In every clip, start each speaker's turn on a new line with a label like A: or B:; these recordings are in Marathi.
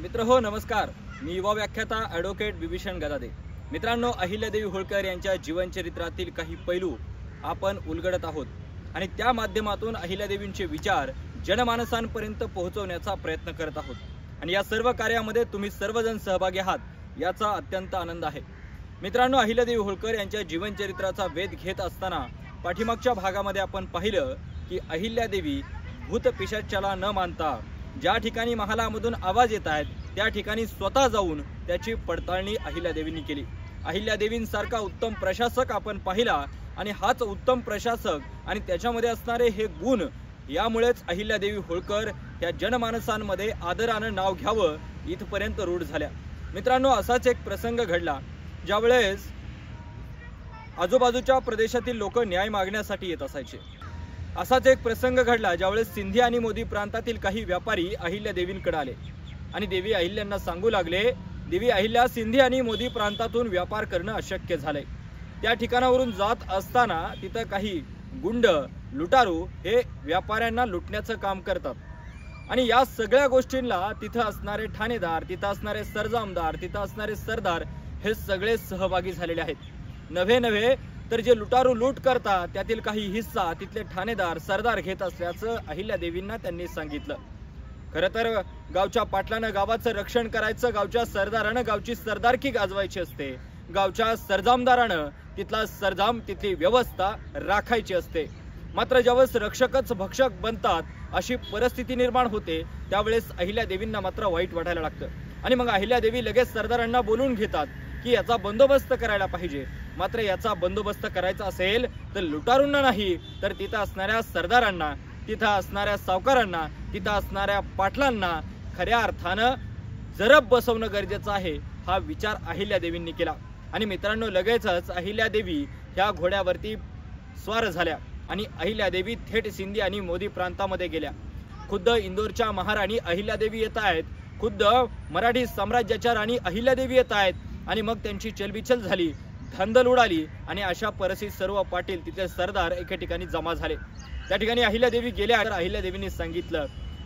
A: मित्र हो नमस्कार, मी युवा व्याख्याता ॲडव्होकेट विभीषण गदादे। मित्रांनो, अहिल्यादेवी होळकर यांच्या जीवनचरित्रातील काही पैलू आपण उलगडत आहोत आणि त्या माध्यमातून अहिल्यादेवींचे विचार जनमानसांपर्यंत पोहोचवण्याचा प्रयत्न करत आहोत आणि या सर्व कार्यामध्ये तुम्ही सर्वजण सहभागी आहात याचा अत्यंत आनंद आहे। मित्रांनो, अहिल्यादेवी होळकर यांच्या जीवनचरित्राचा वेध घेत असताना पाठीमागच्या भागामध्ये आपण पाहिलं की अहिल्यादेवी भूत पिशाचाला न मानता ज्या ठिकाणी महालामधून आवाज येत आहेत त्या ठिकाणी स्वतः जाऊन त्याची पडताळणी अहिल्यादेवींनी केली। अहिल्यादेवींसारखा उत्तम प्रशासक आपण पाहिला आणि हाच उत्तम प्रशासक आणि त्याच्यामध्ये असणारे हे गुण यामुळेच अहिल्यादेवी होळकर या जनमानसांमध्ये आदरानं नाव घ्यावं इथपर्यंत रूढ झाल्या। मित्रांनो, असाच एक प्रसंग घडला ज्यावेळेस आजूबाजूच्या प्रदेशातील लोक न्याय मागण्यासाठी येत असायचे। असाच एक प्रसंग घडला ज्यावेळेस सिंधी आणि मोदी प्रांतातील काही व्यापारी अहिल्यादेवींकडे आले आणि देवी अहिल्यांना सांगू लागले, देवी अहिल्या, सिंधी आणि मोदी प्रांतातून व्यापार करणं अशक्य झालंय। त्या ठिकाणावरून जात असताना तिथं काही गुंड लुटारू हे व्यापाऱ्यांना लुटण्याचं काम करतात आणि या सगळ्या गोष्टींना तिथं असणारे ठाणेदार, तिथं असणारे सरजामदार, तिथं असणारे सरदार हे सगळे सहभागी झालेले आहेत। नव्हे तर जे लुटारू लूट करतात त्यातील काही हिस्सा तिथले ठाणेदार, सरदार घेत असल्याचं अहिल्यादेवींना त्यांनी सांगितलं। खरं तर गावच्या पाटलानं गावाचं रक्षण करायचं, गावच्या सरदारानं गावची सरदारकी गाजवायची असते, गावच्या सरजामदारानं तिथला सरजाम, तिथली व्यवस्था राखायची असते। मात्र ज्यावेळेस रक्षकच भक्षक बनतात अशी परिस्थिती निर्माण होते त्यावेळेस अहिल्यादेवींना मात्र वाईट वाटायला लागतं आणि मग अहिल्यादेवी लगेच सरदारांना बोलून घेतात की याचा बंदोबस्त करायला पाहिजे। मात्र याचा बंदोबस्त करायचा असेल तर लुटारूंना नाही तर तिथं असणाऱ्या सरदारांना, तिथं असणाऱ्या सावकारांना, तिथं असणाऱ्या पाटलांना खऱ्या अर्थानं जरब बसवणं गरजेचं आहे हा विचार अहिल्यादेवींनी केला। आणि मित्रांनो, लगेचच अहिल्यादेवी ह्या घोड्यावरती स्वार झाल्या आणि अहिल्यादेवी थेट सिंधी आणि मोदी प्रांतामध्ये गेल्या। खुद्द इंदोरच्या महाराणी अहिल्यादेवी येत आहेत, खुद्द मराठी साम्राज्याच्या राणी अहिल्यादेवी येत आहेत आणि मग त्यांची चलबिचल झाली, धांदल उडाली आणि अशा परिस्थितीत सर्व पाटील, तिथले सरदार एके ठिकाणी जमा झाले। त्या ठिकाणी अहिल्यादेवी गेल्या तर अहिल्यादेवींनी सांगितलं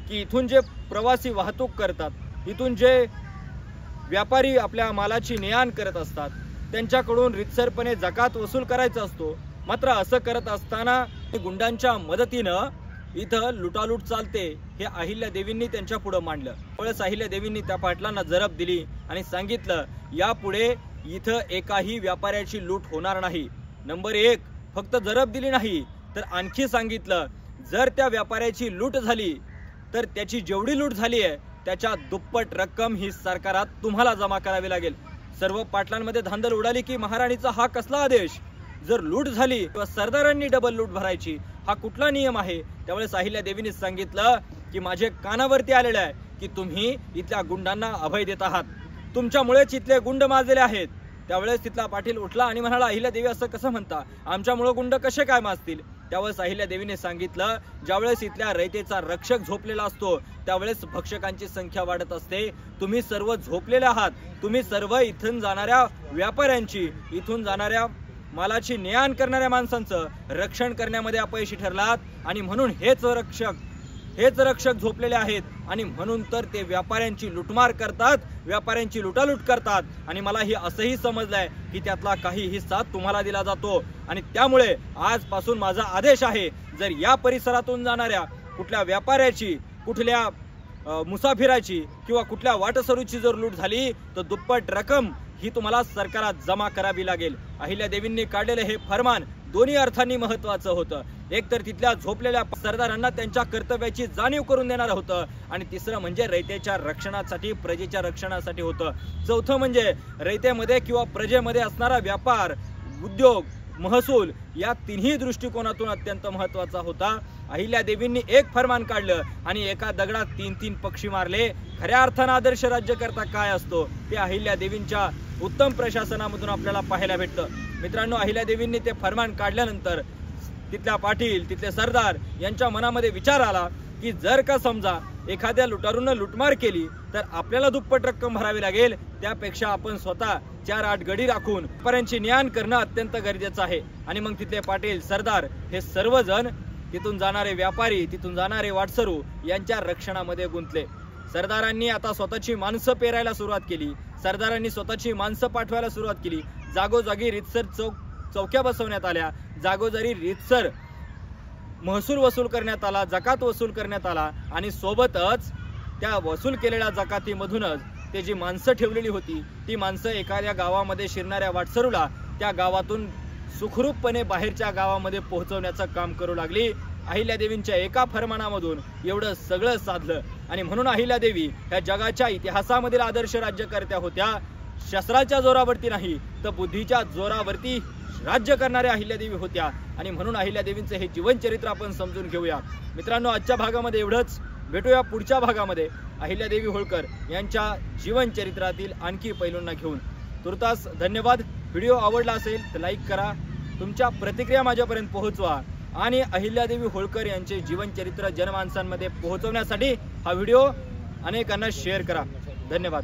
A: की इथून जे प्रवासी वाहतूक करतात, इथून जे व्यापारी आपल्या मालाची ने-आण करत असतात त्यांच्याकडून रितसरपणे जकात वसूल करायचा असतो। मात्र असं करत असताना गुंडांच्या मदतीनं इथं लुटालूट चालते हे अहिल्यादेवींनी त्यांच्या पुढे मांडलं। त्यावेळेस अहिल्यादेवींनी त्या पाटलांना जरब दिली आणि सांगितलं, यापुढे इथं एकाही व्यापाऱ्याची लूट होणार नाही। नंबर 1, फक्त जरब दिली नाही तर आणखी सांगितलं, जर त्या व्यापाऱ्याची लूट झाली तर त्याची जेवढी लूट झाली आहे त्याच्या दुप्पट रक्कम ही सरकारात तुम्हाला जमा करावी लागेल। सर्व पाटलांमध्ये धांदल उडाली की महाराणीचा हा कसला आदेश, जर लूट झाली किंवा सरदारांनी डबल लूट भरायची हा कुठला नियम आहे। त्यावेळेस अहिल्यादेवींनी सांगितलं की माझे कानावरती आलेलं आहे की तुम्ही इथल्या गुंडांना अभय देत आहात, तुमच्यामुळेच इथले गुंड माजलेले आहेत। त्यावेळेस तिथला पाटील उठला आणि म्हणाला, अहिल्यादेवी असं कसं म्हणता, आमच्यामुळे गुंड कसे काय माजतील। त्यावेळेस अहिल्यादेवीने सांगितलं, ज्यावेळेस इथल्या रयतेचा रक्षक झोपलेला असतो त्यावेळेस भक्षकांची संख्या वाढत असते। तुम्ही सर्व झोपलेले आहात, तुम्ही सर्व इथून जाणाऱ्या व्यापाऱ्यांची, इथून जाणाऱ्या मालाची ने-आण करणाऱ्या माणसांचं रक्षण करण्यामध्ये अपयशी ठरलात आणि म्हणून हेच रक्षक झोपलेले आहेत आणि म्हणून तर ते व्यापाऱ्यांची लुटमार करतात, व्यापाऱ्यांची लुटालूट करतात आणि मला हे असंही समजलंय की त्यातला काही हिस्सा तुम्हाला दिला जातो आणि त्यामुळे आजपासून माझा आदेश आहे, जर या परिसरातून जाणाऱ्या कुठल्या व्यापाऱ्याची, कुठल्या मुसाफिराची किंवा कुठल्या वाटसरूची जर लूट झाली तर दुप्पट रक्कम ही तुम्हाला सरकारात जमा करावी लागेल। अहिल्यादेवींनी काढलेले हे फरमान दोन्ही अर्थांनी महत्वाचं होतं। एक तर तिथल्या झोपलेल्या सरदारांना त्यांच्या कर्तव्याची जाणीव करून देणार होतं आणि तिसरं म्हणजे रयतेच्या रक्षणासाठी, प्रजेच्या रक्षणासाठी होतं। चौथं म्हणजे रयतेमध्ये किंवा प्रजेमध्ये असणारा व्यापार, उद्योग, महसूल या तिन्ही दृष्टिकोनातून अत्यंत महत्वाचा होता। अहिल्यादेवींनी एक फरमान काढलं आणि एका दगडात 3 पक्षी मारले। खऱ्या अर्थानं आदर्श राज्यकर्ता काय असतो ते अहिल्यादेवींच्या उत्तम प्रशासनामधून आपल्याला पाहायला भेटतं। मित्रांनो, अहिल्यादेवींनी ते फरमान काढल्यानंतर तिथल्या पाटील, तिथले सरदार यांच्या मनामध्ये विचार आला की जर का समजा एखाद्या लुटारूनं लुटमार केली तर आपल्याला दुप्पट रक्कम भरावी लागेल, त्यापेक्षा आपण स्वतः 4-8 गडी राखून व्यापाऱ्यांची ने-आण करणं अत्यंत गरजेचं आहे। आणि मग तिथले पाटील, सरदार हे सर्वजण तिथून जाणारे व्यापारी, तिथून जाणारे वाटसरू यांच्या रक्षणामध्ये गुंतले। सरदारांनी आता स्वतःची माणसं पेरायला सुरुवात केली, सरदारांनी स्वतःची माणसं पाठवायला सुरुवात केली, जागोजागी रीतसर चौक्या बसवण्यात आल्या, जागोजागी रीतसर महसूल वसूल करण्यात आला, जकात वसूल करण्यात आला आणि सोबतच त्या वसूल केलेल्या जकातीमधूनच ते जी माणसं ठेवलेली होती ती माणसं एखाद्या गावामध्ये शिरणाऱ्या वाटसरूला त्या गावातून सुखरूपपणे बाहेरच्या गावामध्ये पोहोचवण्याचं काम करू लागली। अहिल्यादेवींच्या एका फरमानामधून एवढं सगळं साधलं आणि म्हणून अहिल्यादेवी ह्या जगाच्या इतिहासामधील आदर्श राज्यकर्त्या होत्या। शस्त्राच्या जोरावरती नाही तर बुद्धीच्या जोरावरती राज्य करणाऱ्या अहिल्यादेवी होत्या आणि म्हणून अहिल्यादेवींचं हे जीवनचरित्र आपण समजून घेऊया। मित्रांनो, आजच्या भागामध्ये एवढंच, भेटूया पुढच्या भागामध्ये अहिल्यादेवी होळकर यांच्या जीवनचरित्रातील आणखी पैलूंना घेऊन। तुर्तास धन्यवाद। व्हिडिओ आवडला असेल तर लाईक करा, तुमच्या प्रतिक्रिया माझ्यापर्यंत पोहोचवा आणि अहिल्यादेवी होळकर यांचे जीवनचरित्र जनमानसांमध्ये पोहोचवण्यासाठी हा व्हिडिओ अनेकांना शेअर करा। धन्यवाद।